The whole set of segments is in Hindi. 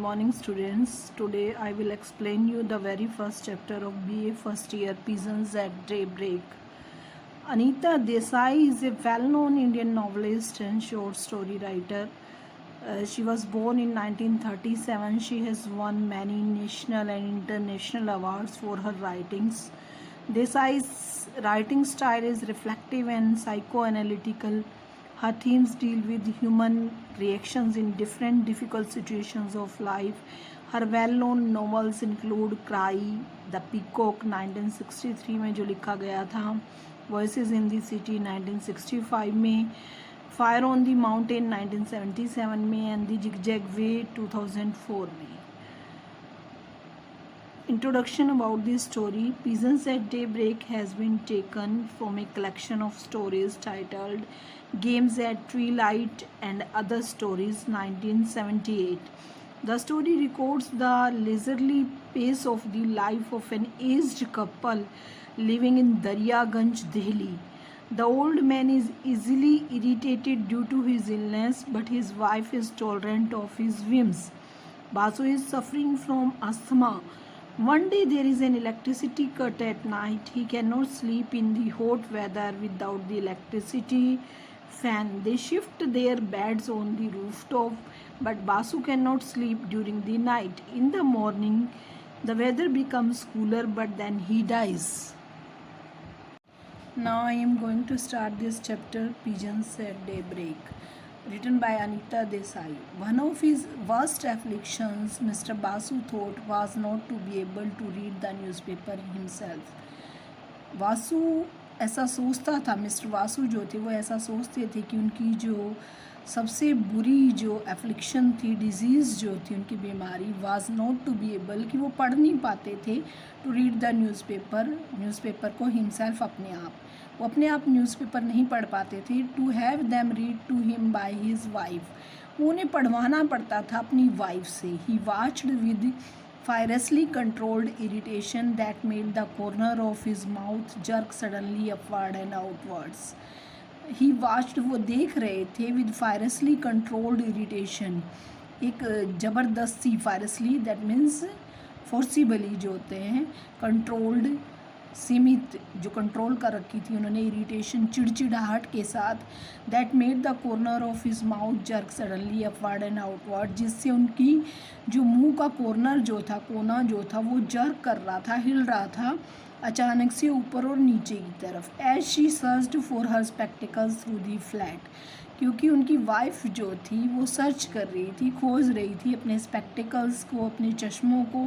morning students. Today I will explain you the very first chapter of BA first year Pigeons at Daybreak. Anita Desai is a well-known Indian novelist and short story writer. She was born in 1937. She has won many national and international awards for her writings. Desai's writing style is reflective and psychoanalytical. Her themes deal with human reactions in different difficult situations of life. Her well-known novels include Cry, The Peacock 1963 में जो लिखा गया था, Voices in the City 1965 में, Fire on the Mountain 1977 में and The Zigzag Way 2004 में. Introduction about this story. Pigeons at Daybreak has been taken from a collection of stories titled Games at Twilight and Other Stories 1978. The story records the leisurely pace of the life of an aged couple living in Daryaganj, Delhi. The old man is easily irritated due to his illness, but his wife is tolerant of his whims. Basu is suffering from asthma. One day there is an electricity cut at night. He cannot sleep in the hot weather without the electricity fan. They shift their beds on the rooftop, but Basu cannot sleep during the night. In the morning, the weather becomes cooler, but then he dies. Now I am going to start this chapter, Pigeons at Daybreak, written by Anita Desai. One of his worst afflictions, Mr. Basu thought, was not to be able to read the newspaper himself. Vasu ऐसा सोचता था, मिस्टर वासु जो थे वो ऐसा सोचते थे कि उनकी जो सबसे बुरी जो एफ्लिक्शन थी, डिजीज़ जो थी, उनकी बीमारी, was not to be able, कि वो पढ़ नहीं पाते थे, टू रीड द न्यूज़पेपर को हिमसेल्फ, अपने आप, वो अपने आप न्यूज़पेपर नहीं पढ़ पाते थे, to have them read to him by his wife, वो उन्हें पढ़वाना पड़ता था अपनी वाइफ से. He watched with fiercely controlled irritation that made the corner of his mouth jerk suddenly upward and outwards. He watched, वो देख रहे थे, with fiercely controlled irritation, एक ज़बरदस्ती, fiercely that means forcibly जो होते हैं, controlled सीमित, जो कंट्रोल कर रखी थी उन्होंने, इरिटेशन चिड़चिड़ाहट के साथ, that made the corner of his mouth jerk suddenly upward and outward, जिससे उनकी जो मुंह का कॉर्नर जो था, कोना जो था, वो जर्क कर रहा था, हिल रहा था अचानक से ऊपर और नीचे की तरफ. As she searched for her spectacles through the flat, क्योंकि उनकी वाइफ जो थी वो सर्च कर रही थी, खोज रही थी अपने स्पेक्टिकल्स को, अपने चश्मों को,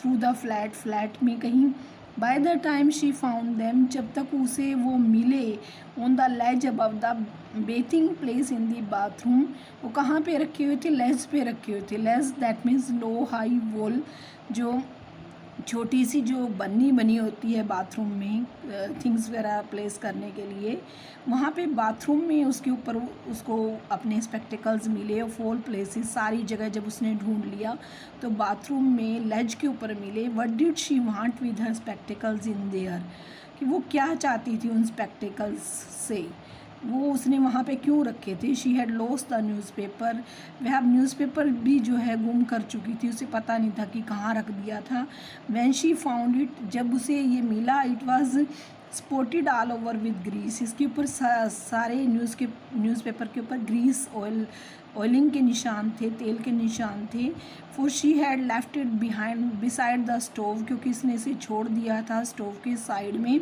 थ्रू द फ्लैट में कहीं. By the time she found them, जब तक उसे वो मिले, on the ledge above the bathing place in the bathroom, वो कहाँ पे रखे हुए थे, लेज पे रखे हुए थे. Ledge that means low high wall, जो छोटी सी जो बनी होती है बाथरूम में थिंग्स वगैरह प्लेस करने के लिए, वहाँ पे बाथरूम में उसके ऊपर उसको अपने स्पेक्टिकल्स मिले. ऑफ ऑल प्लेसेस, सारी जगह जब उसने ढूंढ लिया तो बाथरूम में लेज के ऊपर मिले. What did she want with her spectacles in their, कि वो क्या चाहती थी उन स्पेक्टिकल्स से, वो उसने वहाँ पे क्यों रखे थे. She had lost the newspaper, वह न्यूज़पेपर भी जो है गुम कर चुकी थी, उसे पता नहीं था कि कहाँ रख दिया था. व्हेन शी फाउंड इट, जब उसे ये मिला, it was spotted all over with grease, इसके ऊपर सारे न्यूज़पेपर के ऊपर ग्रीस, ऑयलिंग के निशान थे, तेल के निशान थे. For she had left it behind beside the stove, क्योंकि इसने इसे छोड़ दिया था स्टोव के साइड में.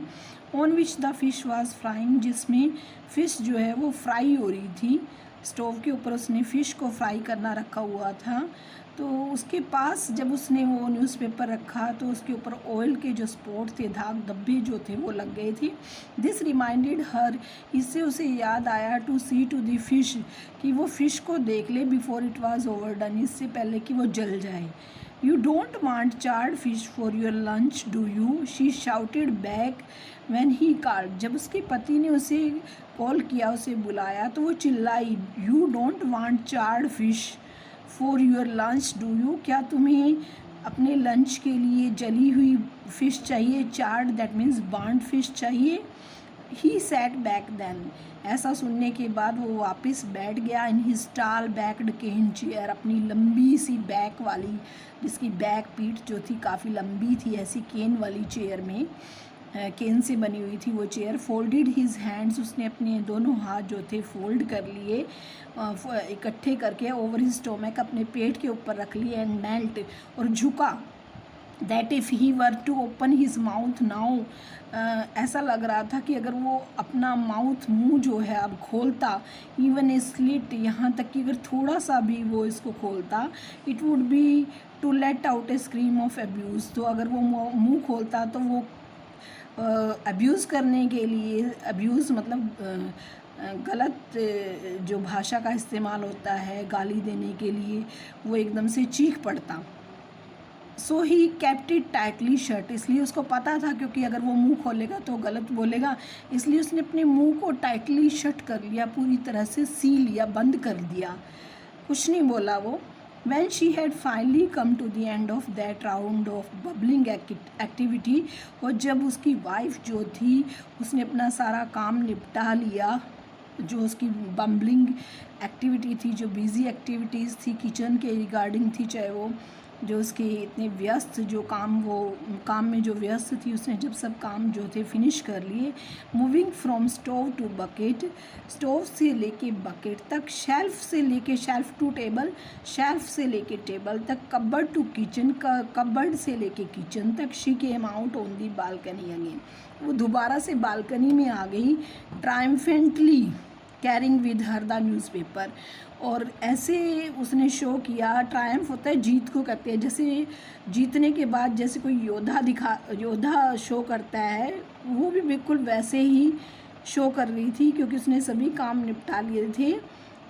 On which the fish was frying, जिसमें फ़िश जो है वो फ्राई हो रही थी, स्टोव के ऊपर उसने फ़िश को फ्राई करना रखा हुआ था. तो उसके पास जब उसने वो न्यूज़पेपर रखा तो उसके ऊपर ऑयल के जो स्पॉट थे, दाग धब्बे जो थे वो लग गए थे. दिस रिमाइंडेड हर, इससे उसे याद आया, to see to the fish, कि वो फ़िश को देख ले, बिफोर इट वाज ओवरडन, इससे पहले कि वो जल जाए. You don't want charred fish for your lunch do you, she shouted back when he called, जब उसके पति ने उसे कॉल किया, उसे बुलाया, तो वो चिल्लाई, you don't want charred fish for your lunch do you, क्या तुम्हें अपने लंच के लिए जली हुई फ़िश चाहिए. Charred that means burned fish चाहिए. ही सैट बैक देन, ऐसा सुनने के बाद वो वापस बैठ गया इन हिज टाल बैक्ड केन चेयर, अपनी लंबी सी बैक वाली, जिसकी बैक पीठ जो थी काफ़ी लंबी थी, ऐसी केन वाली चेयर में, केन से बनी हुई थी वो चेयर। फोल्डेड हिज हैंड्स, उसने अपने दोनों हाथ जो थे फोल्ड कर लिए, इकट्ठे करके, ओवर हिज स्टोमक, अपने पेट के ऊपर रख लिए, एंड नेल्ट, और झुका, that if he were to open his mouth now, ऐसा लग रहा था कि अगर वो अपना मुंह जो है अब खोलता, इवन ए स्लिट, यहाँ तक कि अगर थोड़ा सा भी वो इसको खोलता, it would be to let out a scream of abuse, तो अगर वो मुंह खोलता तो वो अब्यूज़ करने के लिए, अब्यूज़ मतलब गलत जो भाषा का इस्तेमाल होता है गाली देने के लिए, वो एकदम से चीख पड़ता। So he kept it tightly shut, इसलिए उसको पता था क्योंकि अगर वो मुंह खोलेगा तो गलत बोलेगा, इसलिए उसने अपने मुंह को टाइटली शट कर लिया, पूरी तरह से सी लिया, बंद कर दिया, कुछ नहीं बोला वो। When she had finally come to the end of that round of bubbling activity, और जब उसकी वाइफ जो थी उसने अपना सारा काम निपटा लिया, जो उसकी बम्बलिंग एक्टिविटी थी, जो बिजी एक्टिविटीज़ थी किचन के रिगार्डिंग थी, चाहे वो जो उसके इतने व्यस्त जो काम, वो काम में जो व्यस्त थी, उसने जब सब काम जो थे फिनिश कर लिए, moving from stove to bucket, stove से लेके बकेट तक, शेल्फ से लेके शेल्फ टू टेबल, शेल्फ से लेके टेबल तक, कबर्ड टू किचन, कबर्ड से लेके किचन तक, she came out on the balcony again, वो दोबारा से बालकनी में आ गई, triumphantly carrying with her the newspaper, और ऐसे उसने शो किया, ट्रायम्फ होता है जीत को कहते हैं, जैसे जीतने के बाद जैसे कोई योद्धा शो करता है, वो भी बिल्कुल वैसे ही शो कर रही थी क्योंकि उसने सभी काम निपटा लिए थे।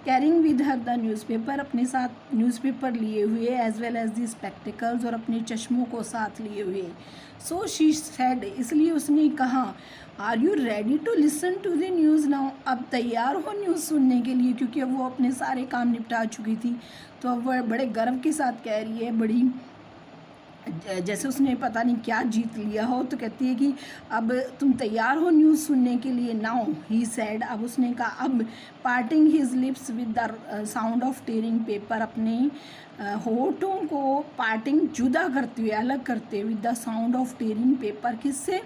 Carrying with her the newspaper, अपने साथ न्यूज़पेपर लिए हुए, as well as the spectacles, और अपने चश्मों को साथ लिए हुए। सो शी सेड, इसलिए उसने कहा, are you ready to listen to the news now, अब तैयार हो न्यूज़ सुनने के लिए, क्योंकि अब वो अपने सारे काम निपटा चुकी थी, तो अब वह बड़े गर्व के साथ कह रही है, बड़ी जैसे उसने पता नहीं क्या जीत लिया हो, तो कहती है कि अब तुम तैयार हो न्यूज़ सुनने के लिए। नाउ ही सेड, अब उसने कहा, अब parting his lips with the sound of tearing paper, अपने होठों को पार्टिंग, जुदा करते हुए, अलग करते हुए, with the sound of tearing paper, किससे,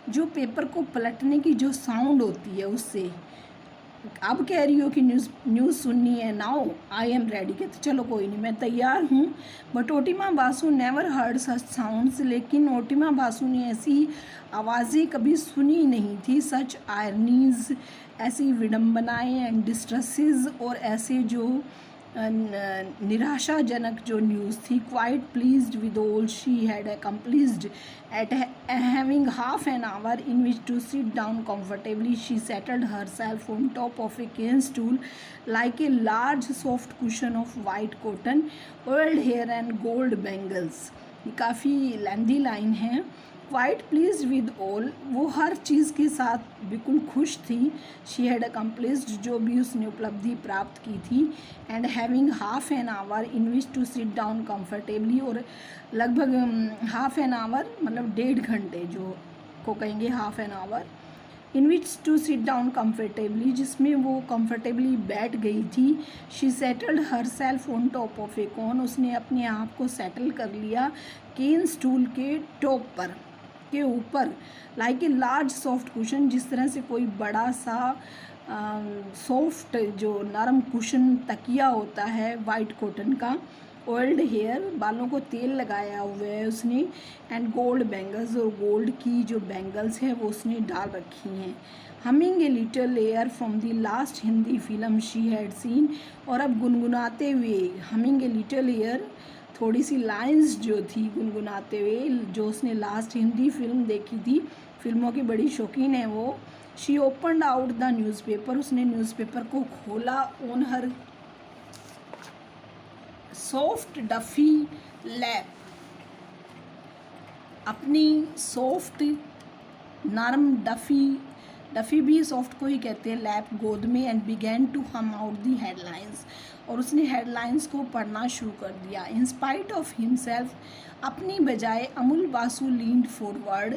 जो पेपर को पलटने की जो साउंड होती है उससे। अब कह रही हो कि न्यूज़ सुननी है, नाउ आई एम रेडी, कहते चलो कोई नहीं मैं तैयार हूँ। But Otima Basu never heard such sounds, लेकिन ओटिमा बासु ने ऐसी आवाज़ें कभी सुनी नहीं थी, सच आयरनीज, ऐसी विडम्बनाएँ, एंड डिस्ट्रेसेस, और ऐसे जो निराशाजनक जो न्यूज़ थी। Quite pleased with all she had accomplished at having half an hour in which to sit down comfortably, she settled herself on top of a cane stool like a large soft cushion of white cotton, oiled hair and gold bangles। ये काफ़ी लेंदी लाइन है। क्वाइट प्लीज विद ऑल, वो हर चीज़ के साथ बिल्कुल खुश थी। शी हैड अकम्प्लिस्ड, जो भी उसने उपलब्धि प्राप्त की थी। And having half an hour in which to sit down comfortably, और लगभग हाफ एन आवर मतलब 1.5 घंटे जो को कहेंगे half an hour, in which to sit down comfortably, जिसमें वो कंफर्टेबली बैठ गई थी। She settled herself on top of a cone, उसने अपने आप को सेटल कर लिया केन स्टूल के टॉप पर, के ऊपर, like a large soft cushion, जिस तरह से कोई बड़ा सा सॉफ्ट जो नरम कुशन तकिया होता है वाइट कॉटन का। ऑयल्ड हेयर, बालों को तेल लगाया हुआ है उसने। एंड गोल्ड बैंगल्स, और गोल्ड की जो बैंगल्स है वो उसने डाल रखी हैं। Humming a little air from the last Hindi film she had seen, और अब गुनगुनाते हुए, हमिंग ए लिटिल एयर, थोड़ी सी लाइंस जो थी गुनगुनाते हुए, जो उसने लास्ट हिंदी फिल्म देखी थी, फिल्मों की बड़ी शौकीन है वो। She opened out the newspaper, उसने न्यूज़पेपर को खोला। On her soft Duffy lap, अपनी सॉफ्ट नरम डफ़ी भी सॉफ्ट को ही कहते हैं, लैप गोद में। एंड बिगैन टू हम आउट दी हेडलाइंस, और उसने हेडलाइंस को पढ़ना शुरू कर दिया। इन स्पाइट ऑफ हिमसेल्फ, अपनी बजाय, अमुल बासु लीन्ड फॉरवर्ड,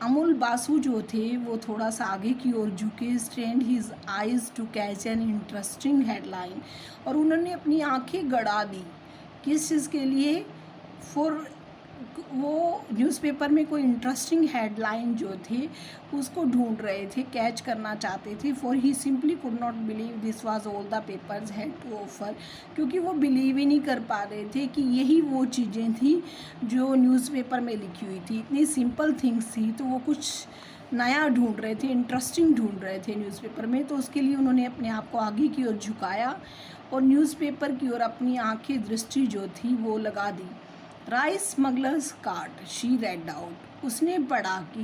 अमूल बासु जो थे वो थोड़ा सा आगे की ओर झुके, strained his eyes to catch an interesting headline, और उन्होंने अपनी आंखें गड़ा दी। किस चीज़ के लिए? फॉर, वो न्यूज़पेपर में कोई इंटरेस्टिंग हेडलाइन जो थे उसको ढूंढ रहे थे, कैच करना चाहते थे। For he simply could not believe this was all the papers had to offer, क्योंकि वो बिलीव ही नहीं कर पा रहे थे कि यही वो चीज़ें थी जो न्यूज़पेपर में लिखी हुई थी। इतनी सिंपल थिंग्स थी, तो वो कुछ नया ढूंढ रहे थे, इंटरेस्टिंग ढूंढ रहे थे न्यूज़पेपर में। तो उसके लिए उन्होंने अपने आप को आगे की ओर झुकाया और न्यूज़पेपर की ओर अपनी आंखें, दृष्टि जो थी वो लगा दी। Rice smugglers caught, she read out, उसने पढ़ा कि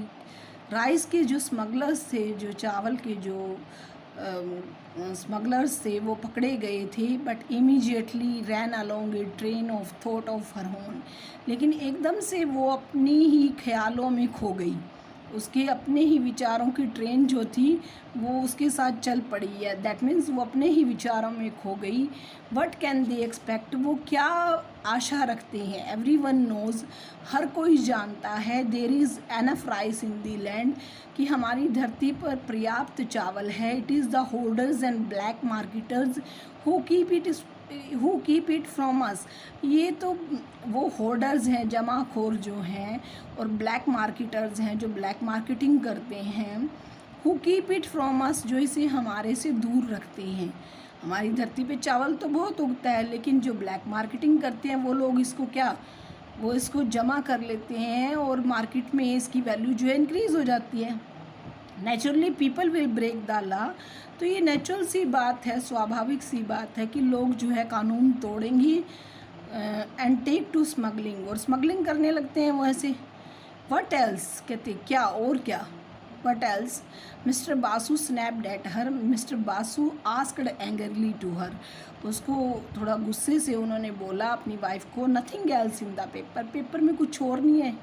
राइस के जो स्मगलर्स थे, जो चावल के जो स्मगलर्स थे वो पकड़े गए थे। But immediately ran along a train of thought of her own, लेकिन एकदम से वो अपनी ही ख्यालों में खो गई। उसके अपने ही विचारों की ट्रेन जो थी वो उसके साथ चल पड़ी है। दैट मीन्स वो अपने ही विचारों में खो गई। वट कैन दे एक्सपेक्ट, वो क्या आशा रखते हैं? एवरी वन नोज़, हर कोई जानता है। There is enough rice in the land, कि हमारी धरती पर पर्याप्त चावल है। It is the holders and black marketers who keep it from us, ये तो वो होर्डर्स हैं, जमाखोर जो हैं, और ब्लैक मार्केटर्स हैं जो ब्लैक मार्केटिंग करते हैं। Who keep it from us, जो इसे हमारे से दूर रखते हैं। हमारी धरती पे चावल तो बहुत उगता है, लेकिन जो ब्लैक मार्केटिंग करते हैं वो लोग इसको क्या, वो इसको जमा कर लेते हैं और मार्केट में इसकी वैल्यू जो है इंक्रीज़ हो जाती है। Naturally people will break the law, तो ये नेचुरल सी बात है, स्वाभाविक सी बात है कि लोग जो है कानून तोड़ेंगे एंड टेक टू स्मगलिंग, और स्मगलिंग करने लगते हैं वो ऐसे। वट एल्स, कहते क्या और क्या? What else? Mister Basu snapped at her, mister Basu asked angrily to her, उसको थोड़ा गुस्से से उन्होंने बोला अपनी वाइफ को, nothing else in the paper, paper में कुछ और नहीं है?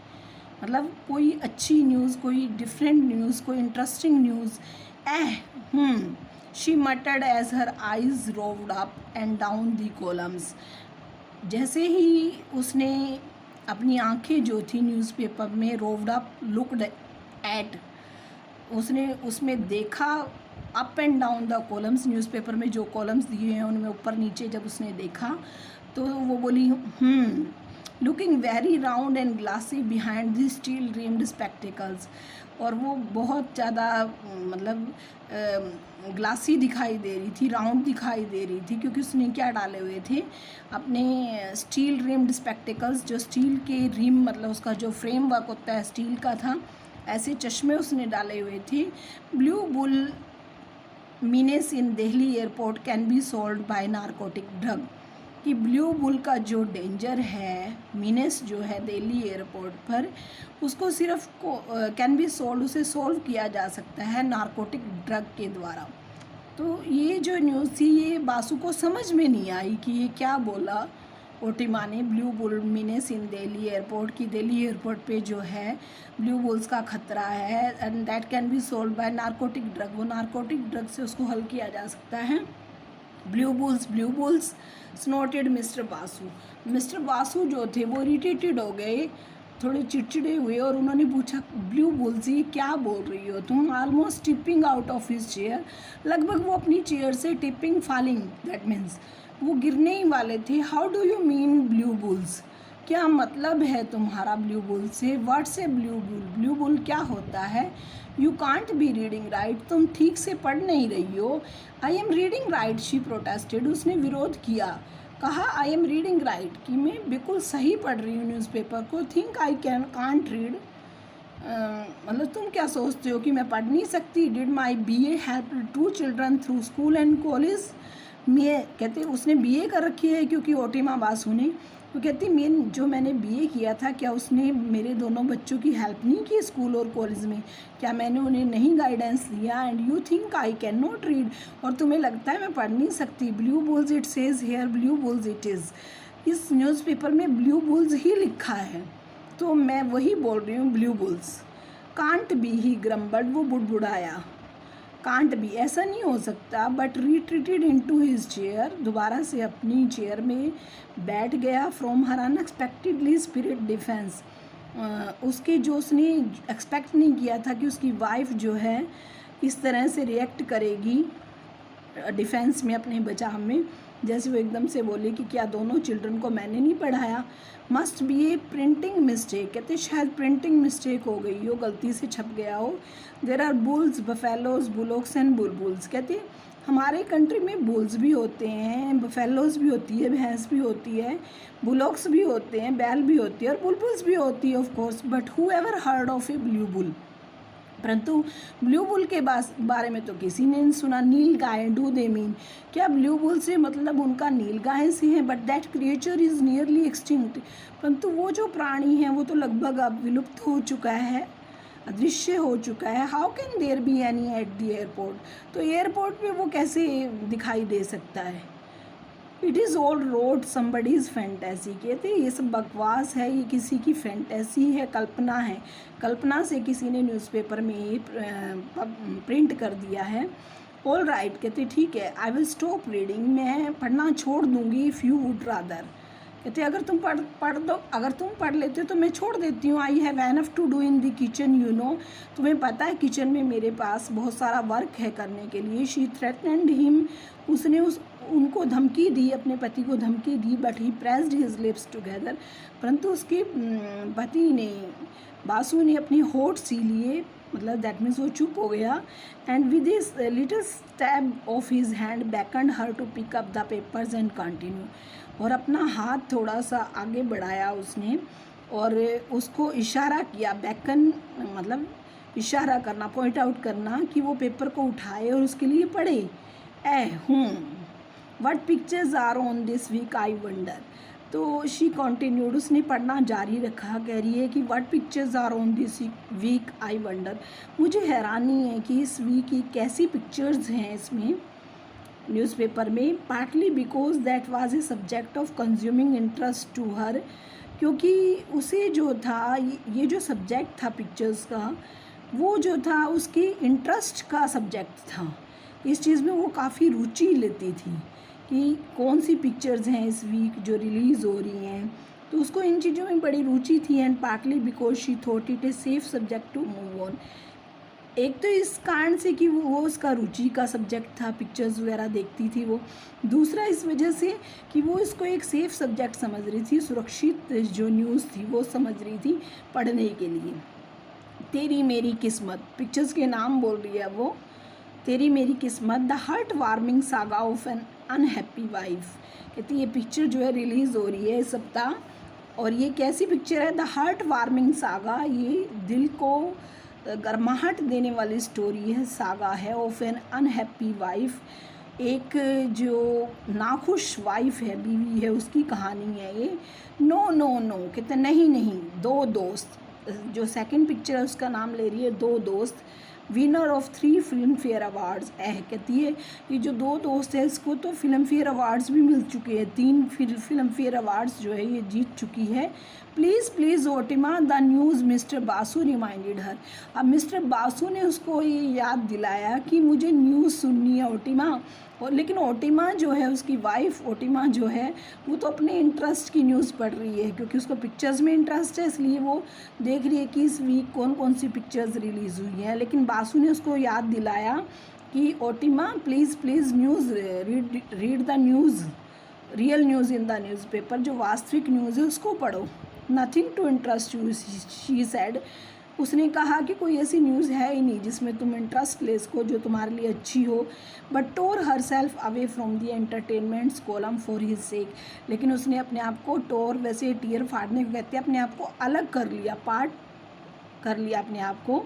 मतलब कोई अच्छी न्यूज़, कोई डिफरेंट न्यूज़, कोई interesting news? She muttered as her eyes roved up and down the columns, जैसे ही उसने अपनी आंखें जो थी न्यूज़पेपर में, रोव्ड अप, लुक्ड एट, उसने उसमें देखा, up and down the columns, newspaper में जो कॉलम्स दिए हैं उनमें ऊपर नीचे जब उसने देखा तो वो बोली, looking very round and glassy behind the steel rimmed spectacles, और वो बहुत ज़्यादा मतलब ग्लासी दिखाई दे रही थी, राउंड दिखाई दे रही थी, क्योंकि उसने क्या डाले हुए थे अपने स्टील रिम्ड स्पेक्टिकल्स, जो स्टील के रिम, मतलब उसका जो फ्रेम वर्क होता है स्टील का था, ऐसे चश्मे उसने डाले हुए थे। Blue bull menace in Delhi airport can be sold by narcotic drug, कि ब्लू बुल का जो डेंजर है, मीनेस जो है दिल्ली एयरपोर्ट पर, उसको सिर्फ कैन बी सोल्ड, उसे सोल्व किया जा सकता है नारकोटिक ड्रग के द्वारा। तो ये जो न्यूज़ थी ये बासु को समझ में नहीं आई कि ये क्या बोला ओटिमा ने। ब्लू बुल मीनेस इन दिल्ली एयरपोर्ट, की दिल्ली एयरपोर्ट पे जो है ब्लू बुल्स का खतरा है, and that can be solved by narcotic drug, वो नारकोटिक ड्रग से उसको हल किया जा सकता है। Blue bulls snorted mister Basu, mister Basu जो थे वो इरिटेटेड हो गए, थोड़े चिड़चिड़े हुए, और उन्होंने पूछा, ब्लू बुल्स ये क्या बोल रही हो तुम? Almost tipping out of his chair, लगभग वो अपनी चेयर से टिपिंग, फॉलिंग, दैट मीन्स वो गिरने ही वाले थे। How do you mean blue bulls, क्या मतलब है तुम्हारा ब्लू बुल से? What's a blue bull, blue bull क्या होता है? You can't be reading right, तुम ठीक से पढ़ नहीं रही हो। I am reading right, she protested, उसने विरोध किया, कहा आई एम रीडिंग राइट, कि मैं बिल्कुल सही पढ़ रही हूँ न्यूज़पेपर को। थिंक आई कांट रीड, मतलब तुम क्या सोचते हो कि मैं पढ़ नहीं सकती? Did my BA help 2 children through school and college, मैं कहते उसने BA कर रखी है क्योंकि ओटिमा बासु ने, तो कहती मैंने BA किया था, क्या उसने मेरे दोनों बच्चों की हेल्प नहीं की स्कूल और कॉलेज में? क्या मैंने उन्हें नहीं गाइडेंस दिया? And you think I can not read, और तुम्हें लगता है मैं पढ़ नहीं सकती? Blue bulls it says here, blue bulls it is, इस न्यूज़पेपर में ब्लू बुल्स ही लिखा है, तो मैं वही बोल रही हूँ, blue bulls. Can't be, he grumbled, वो बुड़बुड़ाया, कांट बी, ऐसा नहीं हो सकता। But retreated into his chair, दोबारा से अपनी चेयर में बैठ गया। From her unexpectedly spirit defence, उसके जो उसने एक्सपेक्ट नहीं किया था कि उसकी वाइफ जो है इस तरह से रिएक्ट करेगी डिफेंस में, अपने बचाव में। जैसे वो एकदम से बोले कि क्या दोनों चिल्ड्रन को मैंने नहीं पढ़ाया, must be A printing mistake. कहते शायद प्रिंटिंग मिस्टेक हो गई हो, गलती से छप गया हो। There are bulls, buffaloes, bullocks and bulbuls. कहते हमारे कंट्री में बुल्स भी होते हैं, बफेलोज भी होती है, भैंस भी होती है, बुलोक्स भी होते हैं, बैल भी होती है और बुलबुल्स भी होती है of course, but who ever heard of A blue bull. परंतु ब्लू बुल के बारे में तो किसी ने नहीं सुना। नील गाय, डू दे मीन, क्या ब्लू बुल से मतलब उनका नील गाय से है? But that creature is nearly extinct. परंतु वो जो प्राणी है वो तो लगभग अब विलुप्त हो चुका है, अदृश्य हो चुका है। How can there be any at the airport, तो एयरपोर्ट पे वो कैसे दिखाई दे सकता है? It is all rot somebody's fantasy. कहते ये सब बकवास है, ये किसी की फैंटेसी है, कल्पना है, कल्पना से किसी ने न्यूज़पेपर में प्रिंट कर दिया है। ऑल राइट, कहते ठीक है, आई विल स्टॉप रीडिंग, मैं पढ़ना छोड़ दूंगी। इफ़ यू वुड रादर, कहते अगर तुम अगर तुम पढ़ लेते हो तो मैं छोड़ देती हूँ। I have enough to do in the kitchen, you know, तुम्हें पता है किचन में मेरे पास बहुत सारा वर्क है करने के लिए। शी थ्रेटन्ड हिम, उसने उनको धमकी दी, अपने पति को धमकी दी। But he pressed his lips together, परंतु उसके पति ने, बासु ने अपने होठ सी लिए, मतलब दैट मीन्स वो चुप हो गया। And with his little stab of his hand beckoned her to pick up the papers and continue, और अपना हाथ थोड़ा सा आगे बढ़ाया उसने और उसको इशारा किया। बेकन मतलब इशारा करना, पॉइंट आउट करना, कि वो पेपर को उठाए और उसके लिए पढ़े। What pictures are on this week I wonder, तो शी कॉन्टिन्यूड, उसने पढ़ना जारी रखा। कह रही है कि what pictures are on this week I wonder, मुझे हैरानी है कि इस वीक की कैसी पिक्चर्स हैं इसमें न्यूज़पेपर में। Partly because that was a subject of consuming interest to her, क्योंकि उसे जो था ये जो सब्जेक्ट था पिक्चर्स का, वो जो था उसकी इंटरेस्ट का सब्जेक्ट था। इस चीज़ में वो काफ़ी रुचि लेती थी कि कौन सी पिक्चर्स हैं इस वीक जो रिलीज़ हो रही हैं, तो उसको इन चीज़ों में बड़ी रुचि थी। And partly because she thought it a safe subject to move on, एक तो इस कारण से कि वो उसका रुचि का सब्जेक्ट था, पिक्चर्स वगैरह देखती थी वो। दूसरा इस वजह से कि वो इसको एक सेफ सब्जेक्ट समझ रही थी, सुरक्षित जो न्यूज़ थी वो समझ रही थी पढ़ने के लिए। तेरी मेरी किस्मत, पिक्चर्स के नाम बोल रही है वो। तेरी मेरी किस्मत, the heart warming saga of an unhappy wife. कहती ये पिक्चर जो है रिलीज़ हो रही है इस सप्ताह, और ये कैसी पिक्चर है? द हार्ट वार्मिंग सागा, ये दिल को गर्माहट देने वाली स्टोरी है, सागा है, ऑफ एन अनहैप्पी वाइफ, एक जो नाखुश वाइफ है, बीवी है, उसकी कहानी है ये। नो नो नो, कहते नहीं नहीं, दो दोस्त, जो सेकंड पिक्चर है उसका नाम ले रही है दो दोस्त, winner of 3 film fair awards. कहती है ये जो दो दोस्त है इसको तो फिल्म फेयर अवार्ड्स भी मिल चुके हैं, 3 फिल्म फेयर अवार्ड्स जो है ये जीत चुकी है। Please please Otima, the news mister Basu reminded her, अब मिस्टर बासु ने उसको ये याद दिलाया कि मुझे न्यूज़ सुननी है ओटिमा। और लेकिन ओटिमा जो है, उसकी वाइफ ओटिमा जो है, वो तो अपने इंटरेस्ट की न्यूज़ पढ़ रही है, क्योंकि उसको पिक्चर्स में इंटरेस्ट है, इसलिए वो देख रही है कि इस वीक कौन कौन सी पिक्चर्स रिलीज़ हुई हैं। लेकिन बासु ने उसको याद दिलाया कि Otima please please news read the news, real news in the newspaper, जो वास्तविक न्यूज़ है उसको पढ़ो। Nothing to interest you, she said, उसने कहा कि कोई ऐसी न्यूज़ है ही नहीं जिसमें तुम इंटरेस्ट ले सको, जो तुम्हारे लिए अच्छी हो। But tore herself away from the entertainments column for his sake, लेकिन उसने अपने आप को, टोर वैसे टीयर फाड़ने को कहते हैं, अपने आप को अलग कर लिया, पार्ट कर लिया अपने आप को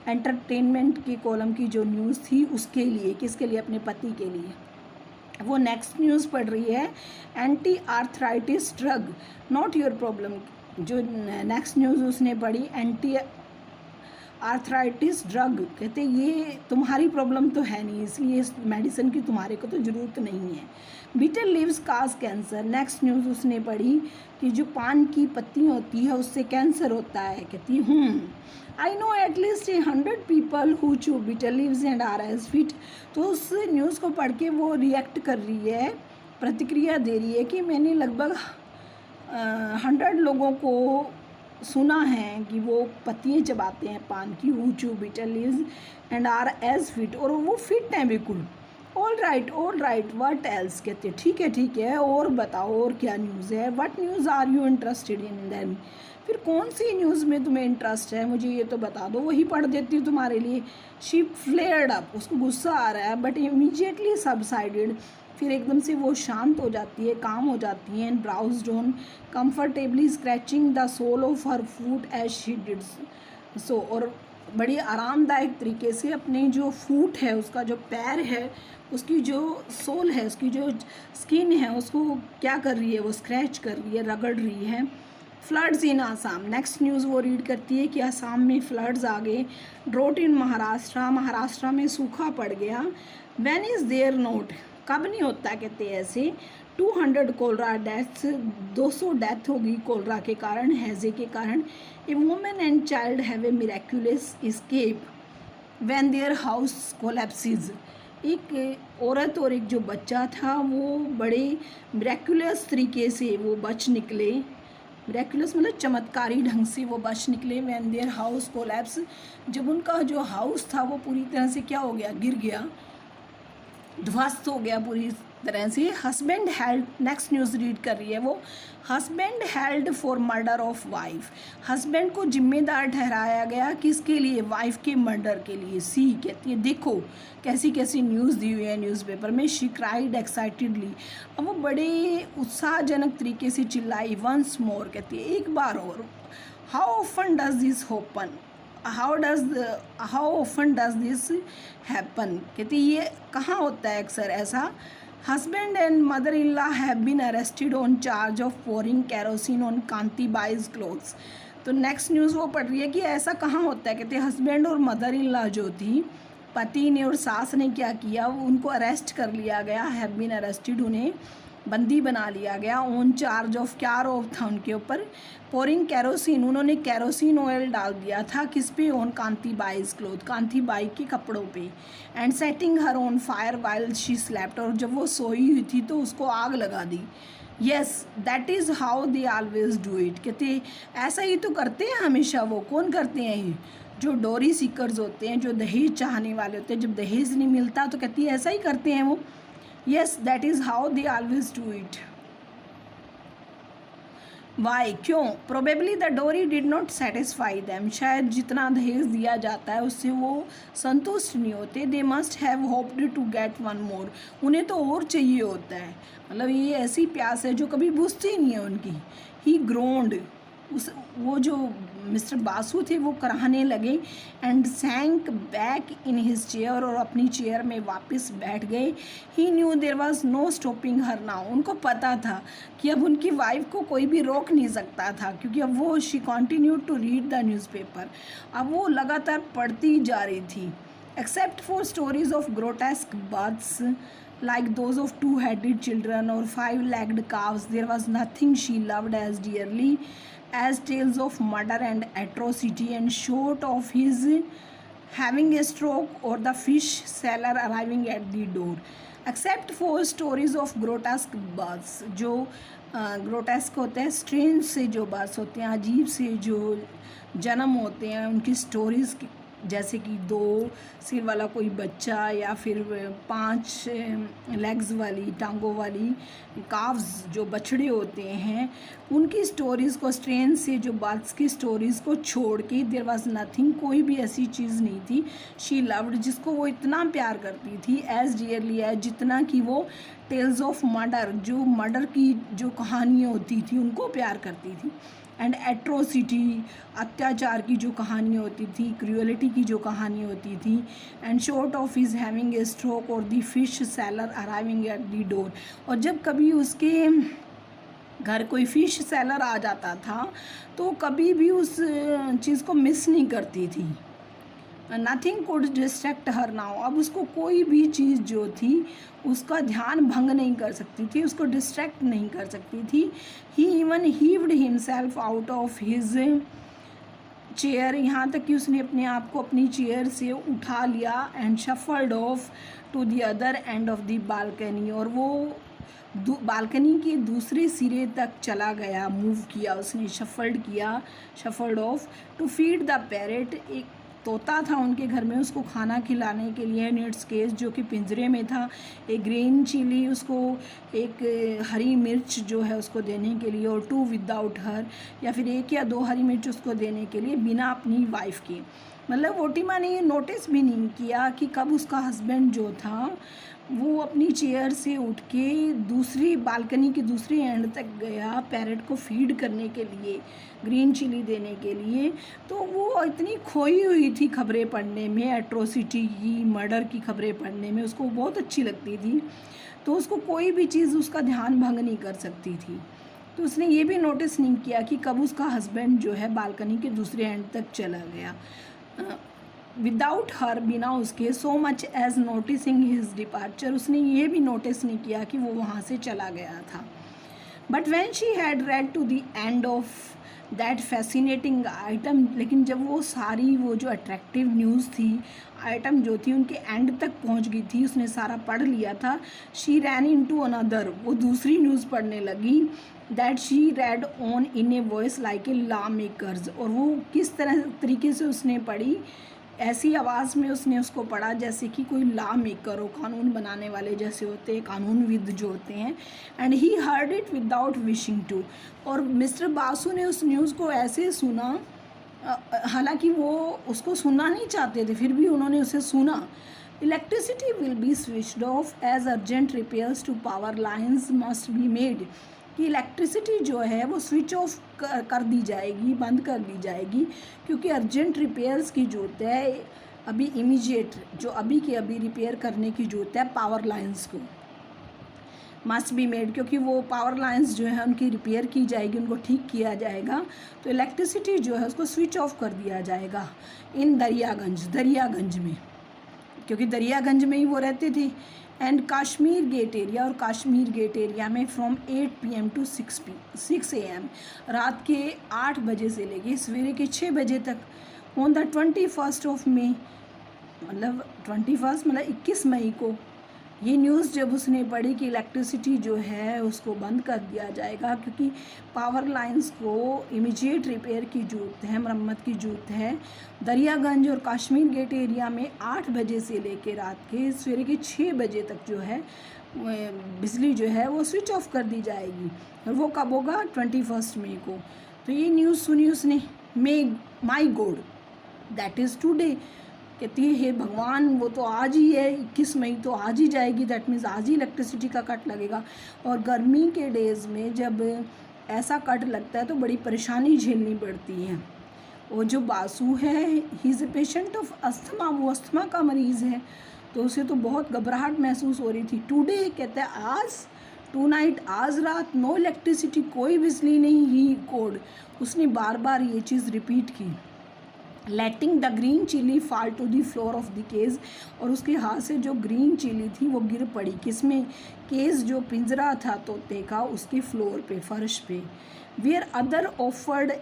एंटरटेनमेंट की कॉलम की जो न्यूज़ थी उसके लिए। किसके लिए? अपने पति के लिए। वो नेक्स्ट न्यूज़ पढ़ रही है, anti arthritis drug not your problem. जो नेक्स्ट न्यूज़ उसने पढ़ी, एंटी आर्थराइटिस ड्रग, कहते ये तुम्हारी प्रॉब्लम तो है नहीं, इसलिए इस मेडिसिन की तुम्हारे को तो ज़रूरत नहीं है। बीटर लीव्स काज कैंसर, नेक्स्ट न्यूज़ उसने पढ़ी कि जो पान की पत्ती होती है उससे कैंसर होता है। कहती I know at least 100 people who chew betel leaves and are as fit. तो उस न्यूज़ को पढ़ के वो रिएक्ट कर रही है, प्रतिक्रिया दे रही है कि मैंने लगभग 100 लोगों को सुना है कि वो पत्तियाँ चबाते हैं पान की, who chew bitter leaves and are as fit, और वो फिट हैं बिल्कुल। ऑल राइट व्हाट एल्स, कहते हैं ठीक है और बताओ और क्या न्यूज़ है। What news are you interested in then, फिर कौन सी न्यूज़ में तुम्हें इंटरेस्ट है, मुझे ये तो बता दो, वही पढ़ देती हूँ तुम्हारे लिए। शी फ्लेयर्ड अप, उसको गुस्सा आ रहा है, बट इमीजिएटली सबसाइडेड, फिर एकदम से वो शांत हो जाती है, काम हो जाती है। And browsed on comfortably scratching the sole of her foot as she did so, और बड़ी आरामदायक तरीके से अपने जो फूट है, उसका जो पैर है, उसकी जो सोल है, उसकी जो स्किन है, उसको क्या कर रही है, वो स्क्रैच कर रही है, रगड़ रही है। फ्लड्स इन आसाम, नेक्स्ट न्यूज़ वो रीड करती है कि आसाम में फ्लड्स आ गए। ड्रोट इन महाराष्ट्र, महाराष्ट्र में सूखा पड़ गया। व्हेन इज़ देयर नोट, कब नहीं होता, कहते हैं ऐसे। 200 कोलरा डेथ्स, 200 डेथ होगी कोलरा के कारण, हैजे के कारण। A woman and child have a miraculous escape when their house collapses, एक औरत और एक जो बच्चा था वो बड़े मिरेक्युलस तरीके से वो बच निकले। मिरेक्युलस मतलब चमत्कारी ढंग से वो बच निकले। व्हेन देयर हाउस कोलैप्स, जब उनका जो हाउस था वो पूरी तरह से क्या हो गया, गिर गया, ध्वस्त हो गया पूरी तरह से। Husband held, next news read कर रही है वो। Husband held for murder of wife, husband को जिम्मेदार ठहराया गया किसके लिए, वाइफ के मर्डर के लिए। सी, कहती है देखो कैसी कैसी न्यूज़ दी हुई है न्यूज़पेपर में। शी क्राइड एक्साइटेडली, अब वो बड़े उत्साहजनक तरीके से चिल्लाई। वंस मोर, कहती है एक बार और। How often does this happen, how often does this happen, कहती ये कहाँ होता है अक्सर ऐसा। Husband and mother in law have been arrested on charge of pouring kerosene on Kanti Bai's clothes. तो नेक्स्ट न्यूज़ वो पढ़ रही है कि ऐसा कहाँ होता है, कहते हैं हस्बैंड और मदर इन लॉ जो थी, पति ने और सास ने क्या किया, उनको अरेस्ट कर लिया गया। हैव बीन अरेस्टेड, उन्हें बंदी बना लिया गया। ऑन चार्ज ऑफ, क्या आरोप था उनके ऊपर, पोरिंग कैरोसिन, उन्होंने कैरोसिन ऑयल डाल दिया था किस पे, ऑन कांति बाईज क्लोथ, कांति बाई के कपड़ों पे। And setting her on fire while she slept, और जब वो सोई हुई थी तो उसको आग लगा दी। Yes that is how they always do it, कहते ऐसा ही तो करते हैं हमेशा। वो कौन करते हैं, ये जो डोरी सीकर्स होते हैं, जो दहेज चाहने वाले होते हैं, जब दहेज नहीं मिलता तो कहती है ऐसा ही करते हैं वो। Yes, that is how they always do it. Why? क्यों? Probably the dowry did not satisfy them. शायद जितना दहेज दिया जाता है उससे वो संतुष्ट नहीं होते। They must have hoped to get one more. उन्हें तो और चाहिए होता है, मतलब ये ऐसी प्यास है जो कभी बुझती नहीं है उनकी। He groaned. वो जो मिस्टर बासु थे वो कराहने लगे। And sank back in his chair, और अपनी चेयर में वापस बैठ गए। He knew there was no stopping her now, उनको पता था कि अब उनकी वाइफ को कोई भी रोक नहीं सकता था, क्योंकि अब वो she continued to read the newspaper, अब वो लगातार पढ़ती जा रही थी। Except for stories of grotesque birds like those of two-headed children or five-legged calves, there was nothing she loved as dearly as tales of murder and atrocity, and short of his having a stroke or the fish seller arriving at the door. Except for stories of grotesque birds, जो ग्रोटेस्क होते हैं, स्ट्रेंज से जो बर्ड्स होते हैं, अजीब से जो जन्म होते हैं, उनकी स्टोरीज़, जैसे कि 2 सिर वाला कोई बच्चा, या फिर 5 लेग्स वाली, टांगों वाली काव्स जो बछड़े होते हैं, उनकी स्टोरीज़ को, स्ट्रेन से जो बर्ड्स की स्टोरीज़ को छोड़ के देयर वाज नथिंग, कोई भी ऐसी चीज़ नहीं थी शी लव्ड, जिसको वो इतना प्यार करती थी, एज डियरली एज, जितना कि वो टेल्स ऑफ मर्डर, जो मर्डर की जो कहानियाँ होती थी उनको प्यार करती थी। एंड एट्रोसिटी, अत्याचार की जो कहानियाँ होती थी, क्रूअलिटी की जो कहानियाँ होती थी। And short of is having a stroke और the fish seller arriving at the door, और जब कभी उसके घर कोई फिश सेलर आ जाता था तो कभी भी उस चीज़ को मिस नहीं करती थी। Nothing could distract her now, अब उसको कोई भी चीज़ जो थी उसका ध्यान भंग नहीं कर सकती थी, उसको डिस्ट्रैक्ट नहीं कर सकती थी। He even heaved himself out of his chair, यहाँ तक कि उसने अपने आप को अपनी चेयर से उठा लिया। And shuffled off to the other end of the balcony, और वो बालकनी के दूसरे सिरे तक चला गया, मूव किया उसने, shuffled off to feed the parrot. एक तोता था उनके घर में, उसको खाना खिलाने के लिए, इन इट्स केस, जो कि पिंजरे में था। एक ग्रीन चिली, उसको एक हरी मिर्च जो है उसको देने के लिए, और 2 विदाउट हर, या फिर 1 या 2 हरी मिर्च उसको देने के लिए, बिना अपनी वाइफ के। मतलब ओटिमा ने ये नोटिस भी नहीं किया कि कब उसका हस्बैंड जो था वो अपनी चेयर से उठ के दूसरी बालकनी के दूसरे एंड तक गया पैरेट को फीड करने के लिए, ग्रीन चिली देने के लिए। तो वो इतनी खोई हुई थी खबरें पढ़ने में, एट्रोसिटी की, मर्डर की खबरें पढ़ने में, उसको बहुत अच्छी लगती थी। तो उसको कोई भी चीज़ उसका ध्यान भंग नहीं कर सकती थी। तो उसने ये भी नोटिस नहीं किया कि कब उसका हस्बैंड जो है बालकनी के दूसरे एंड तक चला गया, विदाउट हर, बिना उसके, so much as noticing his departure. उसने ये भी नोटिस नहीं किया कि वो वहाँ से चला गया था। But when she had read to the end of that fascinating item, लेकिन जब वो सारी वो जो अट्रैक्टिव न्यूज़ थी, आइटम जो थी, उनके एंड तक पहुंच गई थी, उसने सारा पढ़ लिया था। She ran in to another, वो दूसरी न्यूज़ पढ़ने लगी, that she read on in a voice like a law makers. और वो किस तरीके से उसने पढ़ी, ऐसी आवाज़ में उसने उसको पढ़ा जैसे कि कोई लॉ मेकर हो, कानून बनाने वाले जैसे होते हैं, कानूनविद जो होते हैं। And he heard it without wishing to. और मिस्टर बासु ने उस न्यूज़ को ऐसे सुना, हालांकि वो उसको सुनना नहीं चाहते थे, फिर भी उन्होंने उसे सुना। Electricity will be switched off as urgent repairs to power lines must be made, कि इलेक्ट्रिसिटी जो है वो स्विच ऑफ कर दी जाएगी, बंद कर दी जाएगी, क्योंकि अर्जेंट रिपेयर्स की ज़रूरत है अभी, इमीडिएट, जो अभी के अभी रिपेयर करने की ज़रूरत है पावर लाइंस को, मस्ट बी मेड, क्योंकि वो पावर लाइंस जो है उनकी रिपेयर की जाएगी, उनको ठीक किया जाएगा। तो इलेक्ट्रिसिटी जो है उसको स्विच ऑफ कर दिया जाएगा इन दरियागंज में, क्योंकि दरियागंज में ही वो रहते थे। एंड कश्मीर गेट एरिया, और कश्मीर गेट एरिया में फ्रॉम 8 PM टू 6 AM, रात के 8 बजे से लेके सवेरे के 6 बजे तक, ऑन द 21 ऑफ मई, मतलब 21 मतलब 21 मई को ये न्यूज़ जब उसने पढ़ी कि इलेक्ट्रिसिटी जो है उसको बंद कर दिया जाएगा, क्योंकि पावर लाइंस को इमीडिएट रिपेयर की ज़रूरत है, मरम्मत की ज़रूरत है। दरियागंज और कश्मीर गेट एरिया में 8 बजे से लेकर रात के सवेरे के 6 बजे तक जो है बिजली जो है वो स्विच ऑफ कर दी जाएगी। और वो कब होगा? 21 मई को। तो ये न्यूज़ सुनी उसने, माई गॉड दैट इज़ टुडे। कहती है हे भगवान, वो तो आज ही है, 21 मई तो आज ही जाएगी, दैट मीन्स आज ही इलेक्ट्रिसिटी का कट लगेगा। और गर्मी के डेज़ में जब ऐसा कट लगता है तो बड़ी परेशानी झेलनी पड़ती है। और जो बासु है, he is a patient of asthma, वो अस्थमा का मरीज़ है, तो उसे तो बहुत घबराहट महसूस हो रही थी। टुडे कहता है आज, टू नाइट, आज रात, नो इलेक्ट्रिसिटी, कोई बिजली नहीं, ही कोड, उसने बार बार ये चीज़ रिपीट की। Letting the green chilli fall to the floor of the cage, और उसके हाथ से जो ग्रीन चिली थी वो गिर पड़ी, किसमें? केज, जो पिंजरा था तोते का, उसके फ्लोर पे, फर्श पे। Where other offered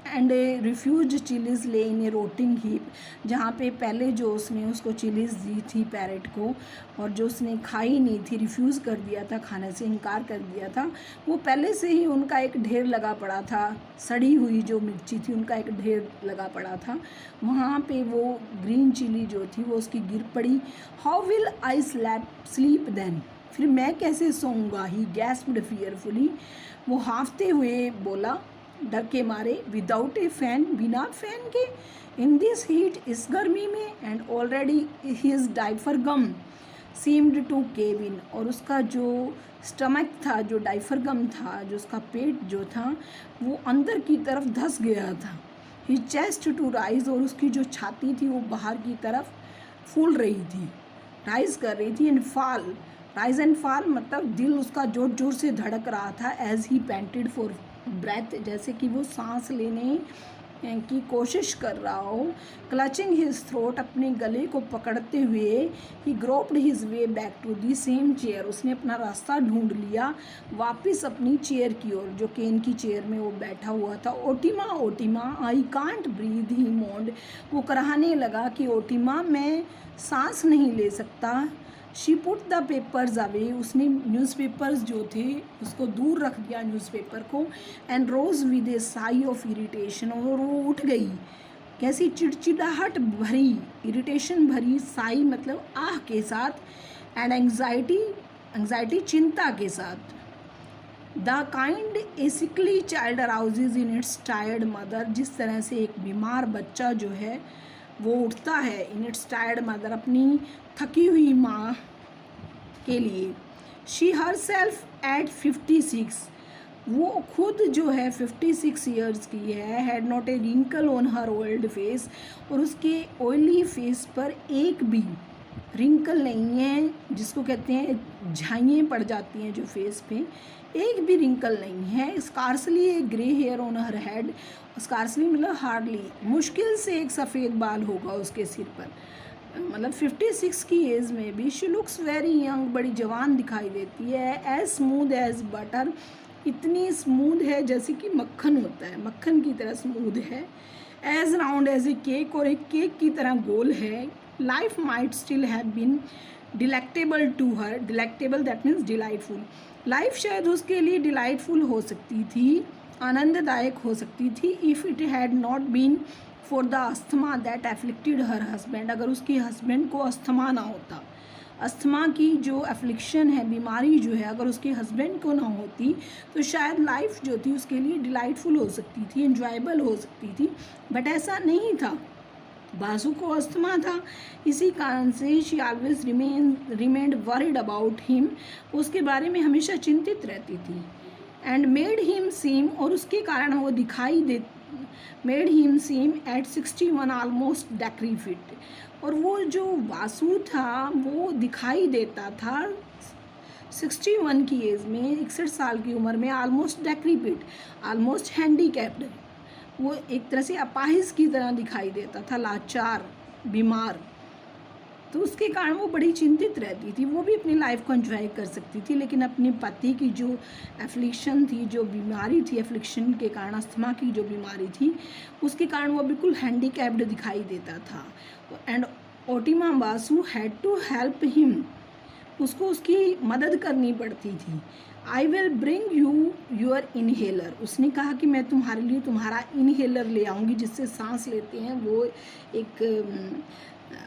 and refused chillies lay in A रोटिंग heap, जहाँ पे पहले जो उसने उसको चिलीज दी थी पैरेट को, और जो उसने खाई नहीं थी, रिफ्यूज़ कर दिया था, खाने से इनकार कर दिया था, वो पहले से ही उनका एक ढेर लगा पड़ा था, सड़ी हुई जो मिर्ची थी उनका एक ढेर लगा पड़ा था, वहाँ पे वो ग्रीन चिली जो थी वो उसकी गिर पड़ी। How will I sleep then, फिर मैं कैसे सोऊंगा? ही गैस्प्ड फियरफुली, वो हाफते हुए बोला डर के मारे, विदाउट ए फैन, बिना फैन के, इन दिस हीट, इस गर्मी में, and already his diaphragm seemed to cave in, और उसका जो स्टमक था, जो डाइफर गम था, जो उसका पेट जो था वो अंदर की तरफ धंस गया था। ही चेस्ट टू राइज, और उसकी जो छाती थी वो बाहर की तरफ फूल रही थी, राइज कर रही थी। And fall, rise and fall मतलब दिल उसका जोर जोर से धड़क रहा था। As he panted for breath, जैसे कि वो सांस लेने की कोशिश कर रहा हो। क्लचिंग हिज थ्रोट, अपने गले को पकड़ते हुए, he groped his way back to the same chair, उसने अपना रास्ता ढूंढ लिया वापस अपनी चेयर की ओर, जो केन की चेयर में वो बैठा हुआ था। Otima Otima I can't breathe, he moaned, वो कराहने लगा कि ओटिमा मैं सांस नहीं ले सकता। She put the papers away, उसने न्यूज़पेपर्स जो थे उसको दूर रख दिया न्यूज़पेपर को, and rose with a sigh of irritation, और वो उठ गई कैसी, चिड़चिड़ाहट भरी, इरिटेशन भरी, साई मतलब आह के साथ, एंड एंग्जाइटी चिंता के साथ। The kind a sickly child arouses in its tired mother, जिस तरह से एक बीमार बच्चा जो है वो उठता है इन इट्स टायर्ड मदर, अपनी थकी हुई माँ के लिए। शी हर सेल्फ एट 56, वो खुद जो है 56 ईयर्स की है, had not a wrinkle on her old face, और उसके ऑयली फेस पर एक भी रिंकल नहीं है, जिसको कहते हैं झाइयाँ पड़ जाती हैं जो फेस पे, एक भी रिंकल नहीं है। Scarcely a grey hair on her head, scarcely मतलब हार्डली, मुश्किल से एक सफ़ेद बाल होगा उसके सिर पर, मतलब 56 की एज में भी। शी लुक्स वेरी यंग, बड़ी जवान दिखाई देती है। एज स्मूथ एज बटर, इतनी स्मूथ है जैसे कि मक्खन होता है, मक्खन की तरह स्मूथ है। As round as a cake, और एक केक की तरह गोल है। Life might still have been delectable to her, delectable that means delightful, life शायद उसके लिए डिलाइटफुल हो सकती थी, आनंददायक हो सकती थी, if it had not been for the asthma that afflicted her husband, अगर उसके हस्बैंड को अस्थमा ना होता, अस्थमा की जो एफ्लिक्शन है, बीमारी जो है, अगर उसके हस्बैंड को ना होती तो शायद लाइफ जो थी उसके लिए डिलाइटफुल हो सकती थी, एंजॉयबल हो सकती थी, बट ऐसा नहीं था। बासु को अस्थमा था, इसी कारण से she always remained worried about him, उसके बारे में हमेशा चिंतित रहती थी। एंड मेड हिम सीम, और उसके कारण वो दिखाई दे, मेड हिम सीम एट 61 ऑलमोस्ट डेक्रीफिट, और वो जो वासु था वो दिखाई देता था 61 की एज में, 61 साल की उम्र में, ऑलमोस्ट डेक्रीफिट, ऑलमोस्ट हैंडीकैप्ड, वो एक तरह से अपाहिज की तरह दिखाई देता था, लाचार, बीमार। तो उसके कारण वो बड़ी चिंतित रहती थी। वो भी अपनी लाइफ को एंजॉय कर सकती थी, लेकिन अपने पति की जो एफ्लिक्शन थी, जो बीमारी थी, एफ्लिक्शन के कारण, अस्थमा की जो बीमारी थी, उसके कारण वो बिल्कुल हैंडीकैप्ड दिखाई देता था। And Otima Basu had to help him, उसको उसकी मदद करनी पड़ती थी। I will bring you your inhaler, उसने कहा कि मैं तुम्हारे लिए तुम्हारा इनहेलर ले आऊँगी, जिससे सांस लेते हैं, वो एक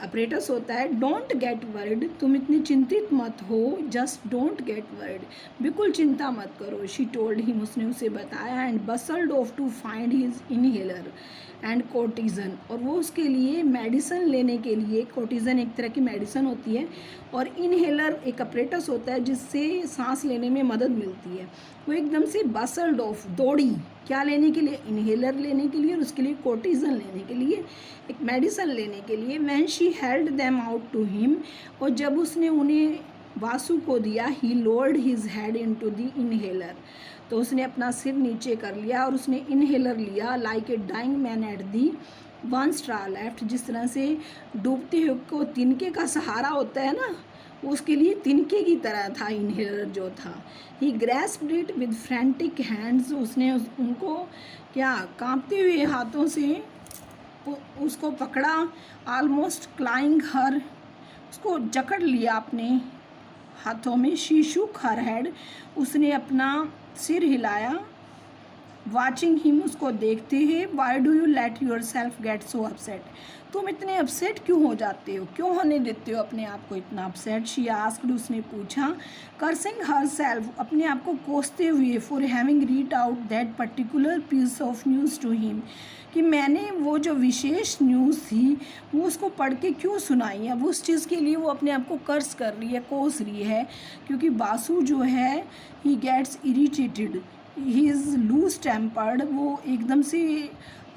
अपरेटस होता है। डोंट गेट वर्ड, तुम इतनी चिंतित मत हो, जस्ट डोंट गेट वर्ड, बिल्कुल चिंता मत करो। शी टोल्ड हिम, उसने उसे बताया। And bustled off to find his inhaler and cortisone, और वो उसके लिए मेडिसिन लेने के लिए, कोटिजन एक तरह की मेडिसिन होती है और इनहेलर एक अपरेटस होता है जिससे सांस लेने में मदद मिलती है। वो एकदम से बसल्ड ऑफ, दौड़ी, क्या लेने के लिए, इनहेलर लेने के लिए, और उसके लिए कोटिजन लेने के लिए, एक मेडिसिन लेने के लिए। When she held them out to him, और जब उसने उन्हें वासु को दिया, he lowered his head into the inhaler, तो उसने अपना सिर नीचे कर लिया और उसने इनहेलर लिया। Like a dying man at the one straw left, जिस तरह से डूबते हुए को तिनके का सहारा होता है ना, उसके लिए तिनके की तरह था इनहेलर जो था। ही ग्रैस्प्ड इट विद फ्रैंटिक हैंड्स, उसने उनको क्या कांपते हुए हाथों से उसको पकड़ा। ऑलमोस्ट क्लाइंग हर, उसको जकड़ लिया अपने हाथों में। शी शूक हर हेड, उसने अपना सिर हिलाया। वाचिंग हिम, उसको देखते हैं। Why do you let your self get so upset, तुम इतने अपसेट क्यों हो जाते हो, क्यों होने देते हो अपने आप को इतना अपसेट। शी आस्क्ड, उसने पूछा। कर्सिंग हर सेल्फ, अपने आप को कोसते हुए, for having read out that particular piece of news to him, कि मैंने वो जो विशेष न्यूज़ थी वो उसको पढ़ के क्यों सुनाई है। वो उस चीज़ के लिए वो अपने आप को कर्स कर रही है, कोस रही है, क्योंकि बासु जो है he gets irritated, he is loose tempered, वो एकदम से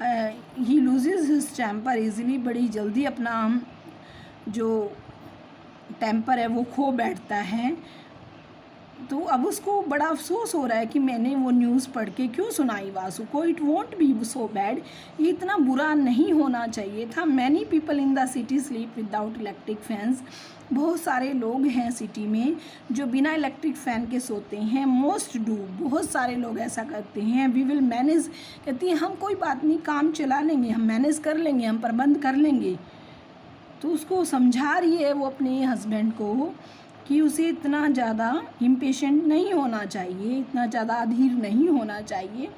he loses his temper easily, बड़ी जल्दी अपना जो टेम्पर है वो खो बैठता है। तो अब उसको बड़ा अफसोस हो रहा है कि मैंने वो न्यूज़ पढ़ के क्यों सुनाई वासु को। It won't be so bad, ये इतना बुरा नहीं होना चाहिए था। Many people in the city sleep without electric fans, बहुत सारे लोग हैं सिटी में जो बिना इलेक्ट्रिक फ़ैन के सोते हैं। मोस्ट डू, बहुत सारे लोग ऐसा करते हैं। वी विल मैनेज, कहती हैं हम कोई बात नहीं, काम चला लेंगे, हम मैनेज कर लेंगे, हम प्रबंध कर लेंगे। तो उसको समझा रही है वो अपने हस्बैंड को कि उसे इतना ज़्यादा इम्पेशेंट नहीं होना चाहिए, इतना ज़्यादा अधीर नहीं होना चाहिए।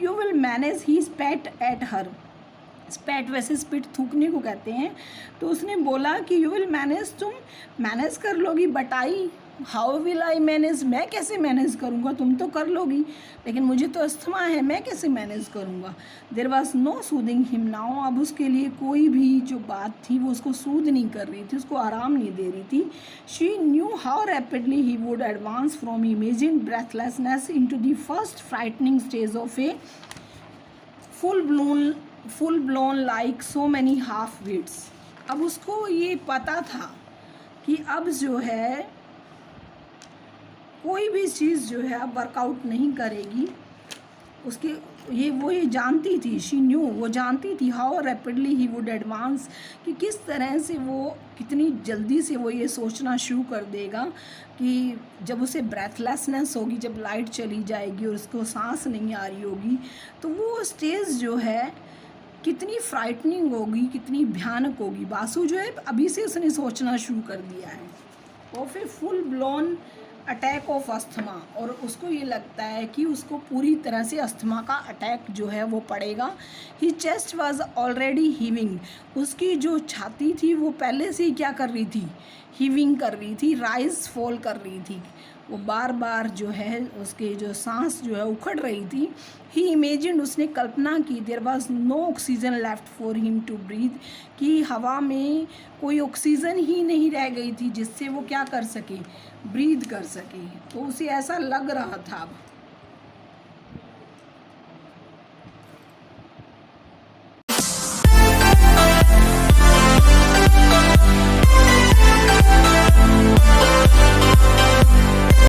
You will manage, he spat at her. Spat वैसे स्पिट थूकने को कहते हैं। तो उसने बोला कि यू विल मैनेज, तुम मैनेज कर लोगी, but I, how will I manage, मैं कैसे मैनेज करूँगा, तुम तो कर लोगी लेकिन मुझे तो अस्थमा है, मैं कैसे मैनेज करूँगा। There was no soothing him now, अब उसके लिए कोई भी जो बात थी वो उसको सूद नहीं कर रही थी, उसको आराम नहीं दे रही थी। She knew how rapidly he would advance from imagine breathlessness in to the first frightening stage of a full blown like so many half beats. अब उसको ये पता था कि अब जो है कोई भी चीज़ जो है अब वर्कआउट नहीं करेगी उसके, ये जानती थी, शी न्यू, वो जानती थी how rapidly he would advance, कि किस तरह से वो, कितनी जल्दी से वो ये सोचना शुरू कर देगा कि जब उसे ब्रेथलेसनेस होगी, जब लाइट चली जाएगी और उसको सांस नहीं आ रही होगी, तो वो स्टेज जो है कितनी फ्राइटनिंग होगी, कितनी भयानक होगी। बासु जो है अभी से उसने सोचना शुरू कर दिया है। और फिर full blown attack of asthma, और उसको ये लगता है कि उसको पूरी तरह से अस्थमा का अटैक जो है वो पड़ेगा। ही चेस्ट वाज ऑलरेडी हीविंग, उसकी जो छाती थी वो पहले से ही क्या कर रही थी, हीविंग कर रही थी, राइज फॉल कर रही थी, वो बार बार जो है उसके जो सांस जो है उखड़ रही थी। ही इमेजिन, उसने कल्पना की, there was no oxygen left for him to breathe, कि हवा में कोई ऑक्सीजन ही नहीं रह गई थी जिससे वो क्या कर सके, ब्रीथ कर सके। तो उसे ऐसा लग रहा था।